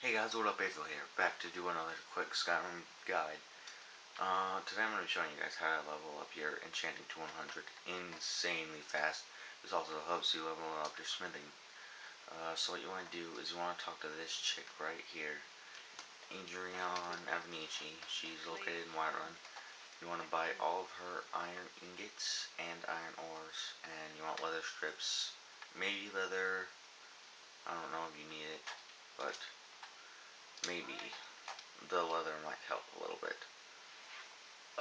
Hey guys, what up, April here, back to do another quick Skyrim guide. Today I'm going to be showing you guys how to level up your enchanting to 100 insanely fast. This also helps you level up your smithing. So what you want to do is you want to talk to this chick right here, Adrian Avnici. She's located in Whiterun. You want to buy all of her iron ingots and iron ores, and you want leather strips, maybe leather. I don't know if you need it, but maybe the leather might help a little bit.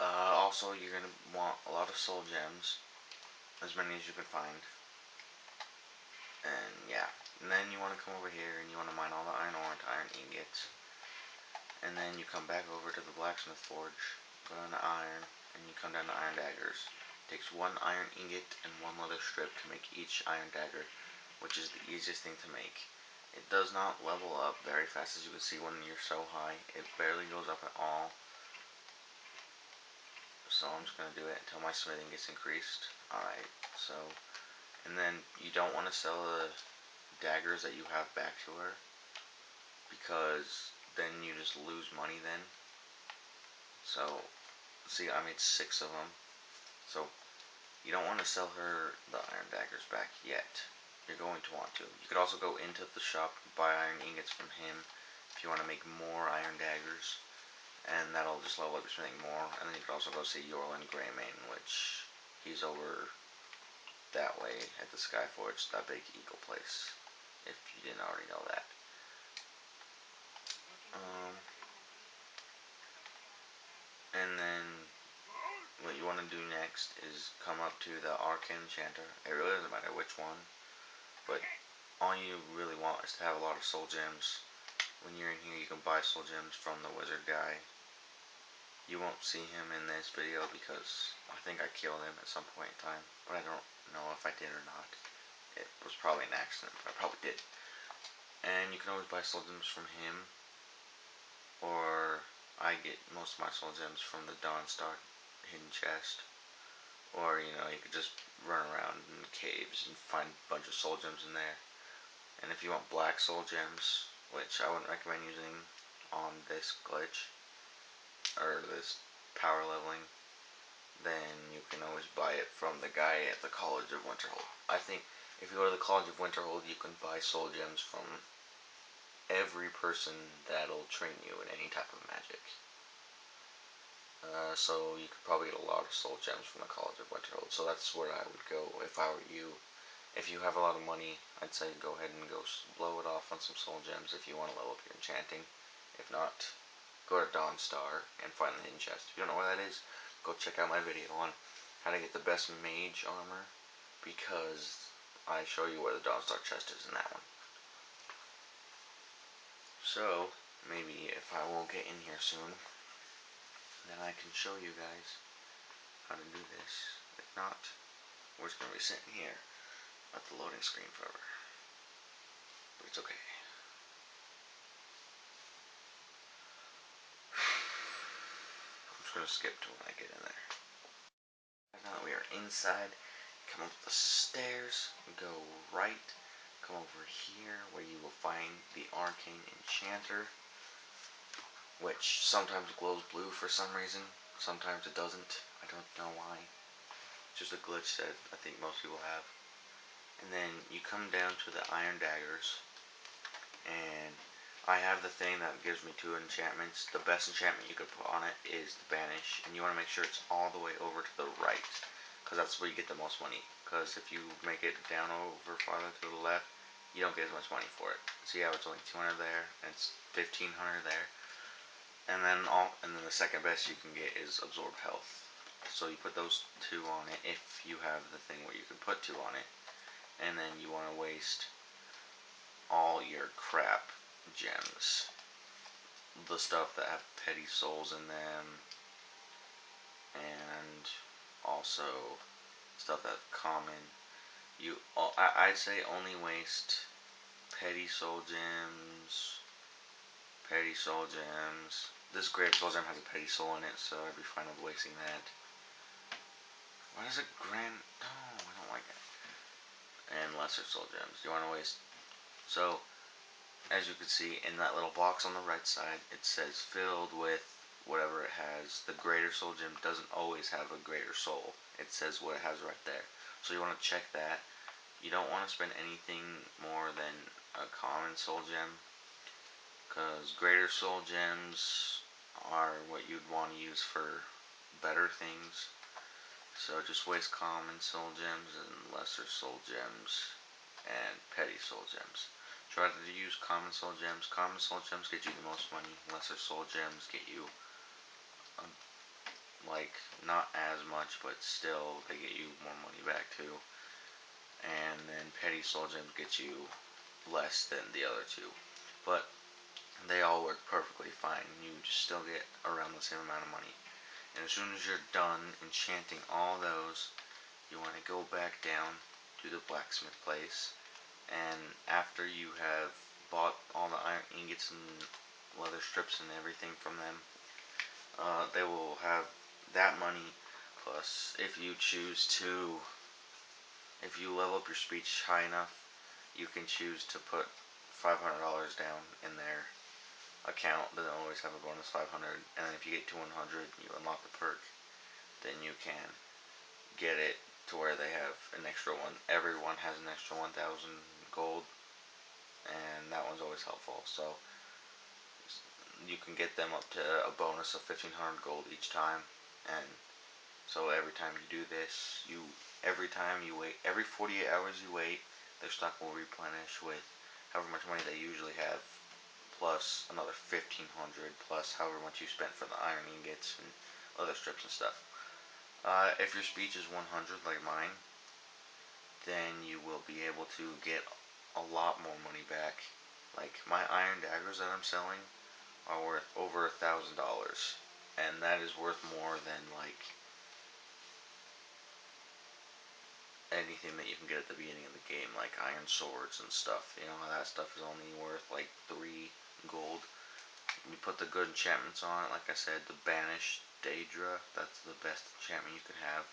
Also, you're going to want a lot of soul gems, as many as you can find. And yeah, and then you want to come over here and you want to mine all the iron ore into iron ingots. And then you come back over to the blacksmith forge, put on the iron, and you come down to iron daggers. It takes one iron ingot and one leather strip to make each iron dagger, which is the easiest thing to make. It does not level up very fast, as you can see when you're so high. It barely goes up at all. So I'm just going to do it until my smithing gets increased. Alright, so, and then you don't want to sell the daggers that you have back to her, because then you just lose money then. So, see, I made 6 of them. So, you don't want to sell her the iron daggers back yet. You're going to want to. You could also go into the shop and buy iron ingots from him if you want to make more iron daggers. And that'll just level up your smithing more. And then you could also go see Yorland Greymane, which he's over that way at the Skyforge, that big eagle place, if you didn't already know that. And then what you want to do next is come up to the Arcane Enchanter. It really doesn't matter which one, but all you really want is to have a lot of soul gems. When you're in here, you can buy soul gems from the wizard guy. You won't see him in this video because I think I killed him at some point in time, but I don't know if I did or not. It was probably an accident, but I probably did. And you can always buy soul gems from him, or I get most of my soul gems from the Dawnstar hidden chest. Or, you could just run around in the caves and find a bunch of soul gems in there. And if you want black soul gems, which I wouldn't recommend using on this glitch, or this power leveling, then you can always buy it from the guy at the College of Winterhold. I think if you go to the College of Winterhold, you can buy soul gems from every person that'll train you in any type of magic. So you could probably get a lot of soul gems from the College of Winterhold. So that's where I would go if I were you. If you have a lot of money, I'd say go ahead and go blow it off on some soul gems if you want to level up your enchanting. If not, go to Dawnstar and find the hidden chest. If you don't know where that is, go check out my video on how to get the best mage armor, because I show you where the Dawnstar chest is in that one. So, maybe if I will get in here soon, then I can show you guys how to do this. If not, we're just going to be sitting here at the loading screen forever. But it's okay. I'm just going to skip to when I get in there. Now that we are inside, come up the stairs, go right, come over here where you will find the Arcane Enchanter, which sometimes glows blue for some reason, sometimes it doesn't. I don't know why. It's just a glitch that I think most people have. And then you come down to the iron daggers, and I have the thing that gives me 2 enchantments. The best enchantment you could put on it is the Banish, and you want to make sure it's all the way over to the right, because that's where you get the most money. Because if you make it down over farther to the left, you don't get as much money for it. See how it's only 200 there, and it's 1500 there. And then the second best you can get is absorb health. So you put those 2 on it if you have the thing where you can put 2 on it. And then you want to waste all your crap gems. The stuff that have petty souls in them, and also stuff that's common. I'd say only waste petty soul gems. Petty soul gems. This great soul gem has a petty soul in it, so I'd be fine with wasting that. Why does it grant? No, I don't like it. And lesser soul gems. You want to waste. So as you can see in that little box on the right side, it says filled with whatever it has. The greater soul gem doesn't always have a greater soul. It says what it has right there. So you want to check that. You don't want to spend anything more than a common soul gem, because greater soul gems are what you'd want to use for better things. So just waste common soul gems and lesser soul gems and petty soul gems. Try to use common soul gems. Common soul gems get you the most money. Lesser soul gems get you, um, like, not as much, but still they get you more money back too. And then petty soul gems get you less than the other two. But they all work perfectly fine. You still get around the same amount of money. And as soon as you're done enchanting all those, you want to go back down to the blacksmith place. And after you have bought all the iron ingots and leather strips and everything from them, they will have that money. Plus, if you choose to, if you level up your speech high enough, you can choose to put $500 down in their account. They always have a bonus 500, and then if you get to 100, you unlock the perk. Then you can get it to where they have an extra one. Everyone has an extra 1,000 gold, and that one's always helpful. So you can get them up to a bonus of 1,500 gold each time, and so every time you do this, every time you wait, every 48 hours you wait, their stock will replenish with however much money they usually have, plus another 1,500, plus however much you spent for the iron ingots and other strips and stuff. If your speech is 100 like mine, then you will be able to get a lot more money back. Like, my iron daggers that I'm selling are worth over $1,000, and that is worth more than, like, anything that you can get at the beginning of the game, like iron swords and stuff. You know how that stuff is only worth like 3 gold. You put the good enchantments on it, like I said, the Banished Daedra, that's the best enchantment you can have.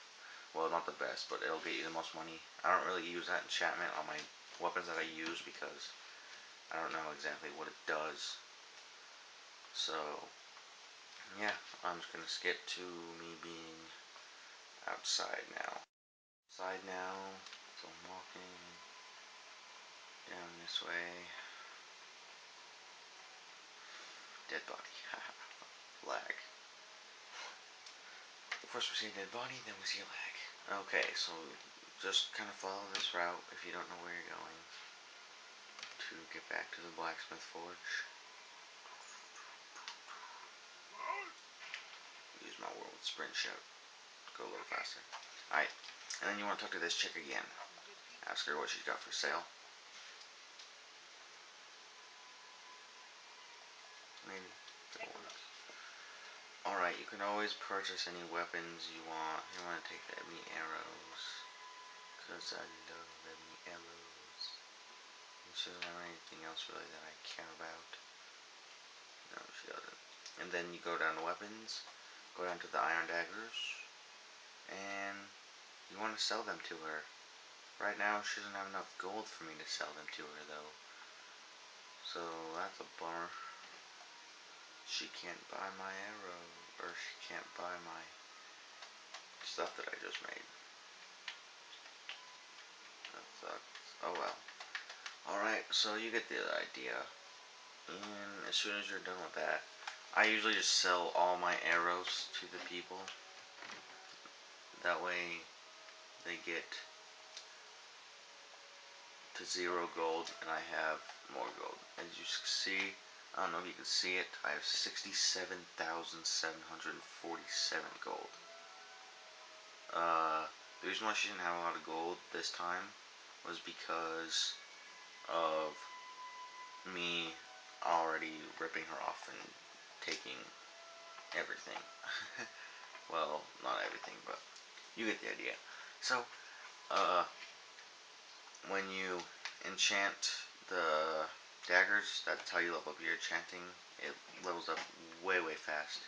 Well, not the best, but it'll get you the most money. I don't really use that enchantment on my weapons that I use because I don't know exactly what it does. So, yeah, I'm just gonna skip to me being outside now. Outside now, so I'm walking down this way. Dead body. Haha. Lag. First we see a dead body, then we see a lag. Okay, so just kind of follow this route if you don't know where you're going to get back to the blacksmith forge. Use my world sprint shout. Go a little faster. Alright, and then you want to talk to this chick again. Ask her what she's got for sale. Maybe. Alright, you can always purchase any weapons you want. You want to take the ebony arrows, because I love ebony arrows. She doesn't have anything else really that I care about. No, she doesn't. And then you go down to weapons, go down to the iron daggers, and you want to sell them to her. Right now, she doesn't have enough gold for me to sell them to her, though. So that's a bummer. She can't buy my arrow, or she can't buy my stuff that I just made. That sucks. Oh well. Alright, so you get the idea. And as soon as you're done with that, I usually just sell all my arrows to the people. That way they get to 0 gold and I have more gold. As you see, I don't know if you can see it, I have 67,747 gold. The reason why she didn't have a lot of gold this time was because of me already ripping her off and taking everything. Well, not everything, but you get the idea. So, when you enchant the daggers, that's how you level up your enchanting. It levels up way, way fast.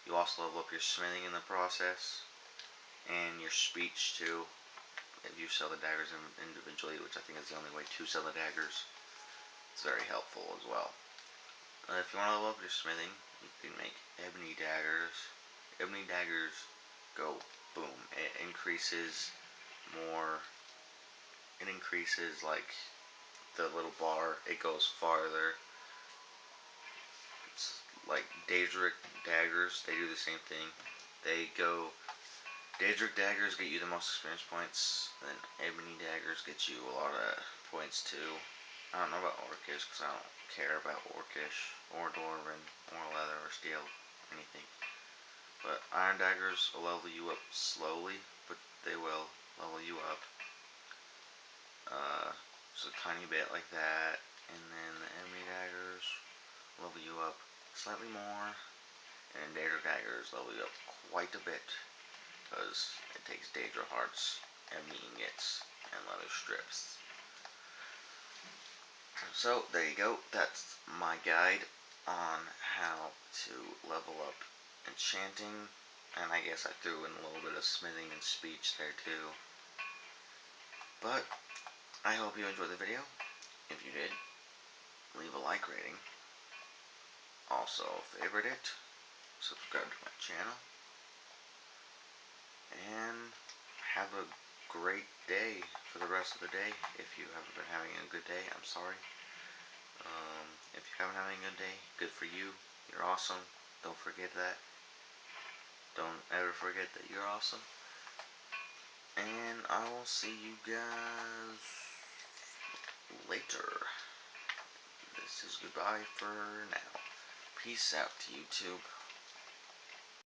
You also level up your smithing in the process, and your speech too, if you sell the daggers individually, which I think is the only way to sell the daggers. It's very helpful as well. If you want to level up your smithing, you can make ebony daggers. Ebony daggers go boom. It increases more. It increases like the little bar. It goes farther. It's like Daedric daggers. They do the same thing. They go. Daedric daggers get you the most experience points. Then ebony daggers get you a lot of points too. I don't know about Orcish because I don't care about Orcish or Dwarven or Leather or Steel or anything. But Iron Daggers will level you up slowly, but they will level you up. Just a tiny bit like that. And then the Enemy Daggers level you up slightly more. And Daedra Daggers level you up quite a bit. Because it takes Daedra Hearts, Ebony Ingots, and Leather Strips. So there you go. That's my guide on how to level up enchanting, and I guess I threw in a little bit of smithing and speech there too. But I hope you enjoyed the video. If you did, leave a like rating. Also favorite it, subscribe to my channel, and have a great day for the rest of the day. If you haven't been having a good day, I'm sorry. If you haven't having a good day, good for you. You're awesome. Don't forget that. Don't ever forget that you're awesome. And I will see you guys later. This is goodbye for now. Peace out to YouTube.